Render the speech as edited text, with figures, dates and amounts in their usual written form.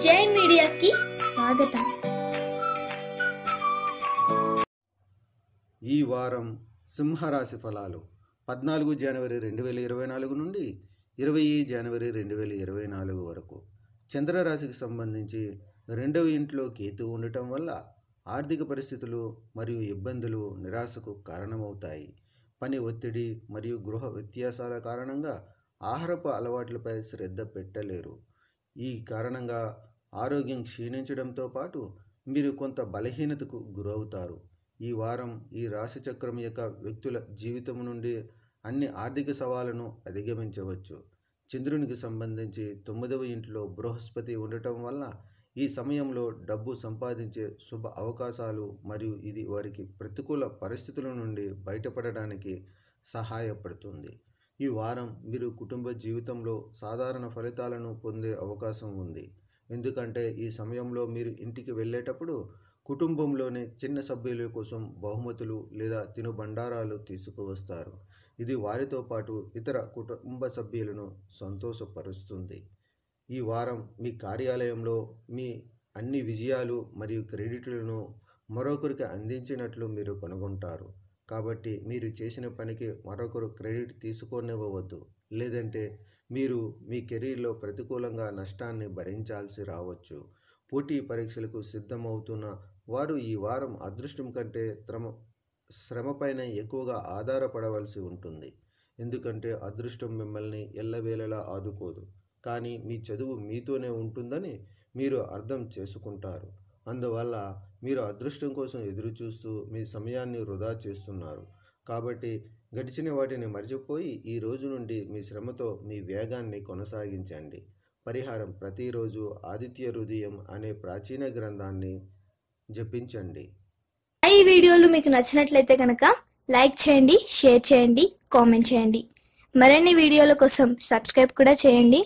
జై మీడియాకి స్వాగతం. ఈ వారం సింహరాశి ఫలాలు 14 జనవరి 2024 నుండి 20 జనవరి 2024 వరకు. చంద్రరాశికి సంబంధించి 2వ ఇంట్లో కేతు ఉండటం వల్ల ఆర్థిక పరిస్థితులు మరియు ఇబ్బందులు నిరాశకు కారణమవుతాయి. పని ఒత్తిడి మరియు గృహ వ్యత్యాసాల కారణంగా ఆహారపు అలవాట్లపై శ్రద్ధ పెట్టలేరు. ఈ కారణంగా ఆరోగ్యం క్షీణించడంతో పాటు మీరు కొంత బలహీనతకు గురవుతారు. ఈ వారం ఈ రాశి చక్రం యొక్క వ్యక్తుల జీవితం నుండి అన్ని ఆర్థిక సవాళ్లను అధిగమించవచ్చు. చంద్రునికి సంబంధించి 9వ ఇంట్లో బృహస్పతి ఉండటం వల్ల ఈ సమయంలో డబ్బు సంపాదించే శుభ అవకాశాలు మరియు ఇది వారికి ప్రతికూల పరిస్థితుల నుండి బయటపడడానికి సహాయపడుతుంది. ఈ వారం మీరు కుటుంబ జీవితంలో సాధారణ ఫలితాలను పొందే అవకాశం ఉంది. ఎందుకంటే ఈ సమయంలో మీరు ఇంటికి వెళ్ళేటప్పుడు కుటుంబంలోని చిన్న సభ్యుల కోసం బహుమతులు లేదా తినుబండారాలు తీసుకువస్తారు. ఇది వారితో పాటు ఇతర కుటుంబ సభ్యులను సంతోషపరుస్తుంది. ఈ వారం మీ కార్యాలయంలో మీ అన్ని విజయాలు మరియు క్రెడిట్లను మరొకరికి అందించినట్లు మీరు కనుగొంటారు. కాబట్టి మీరు చేసిన పనికి మరొకరు క్రెడిట్ తీసుకోనివ్వవద్దు, లేదంటే మీరు మీ కెరీర్లో ప్రతికూలంగా నష్టాన్ని భరించాల్సి రావచ్చు. పోటీ పరీక్షలకు సిద్ధమవుతున్న వారు ఈ వారం అదృష్టం కంటే శ్రమపైన ఎక్కువగా ఆధారపడవలసి ఉంటుంది. ఎందుకంటే అదృష్టం మిమ్మల్ని ఎల్లవేళలా ఆదుకోదు, కానీ మీ చదువు మీతోనే ఉంటుందని మీరు అర్థం చేసుకుంటారు. అందువల్ల మీరు అదృష్టం కోసం ఎదురుచూస్తూ మీ సమయాన్ని వృధా చేస్తున్నారు. కాబట్టి గడిచిన వాటిని మర్చిపోయి ఈ రోజు నుండి మీ శ్రమతో మీ వేగాన్ని కొనసాగించండి. పరిహారం: ప్రతిరోజు ఆదిత్య హృదయం అనే ప్రాచీన గ్రంథాన్ని జపించండి. ఈ వీడియోలు మీకు నచ్చినట్లయితే కనుక లైక్ చేయండి, షేర్ చేయండి, కామెంట్ చేయండి. మరిన్ని వీడియోల కోసం సబ్స్క్రైబ్ కూడా చేయండి.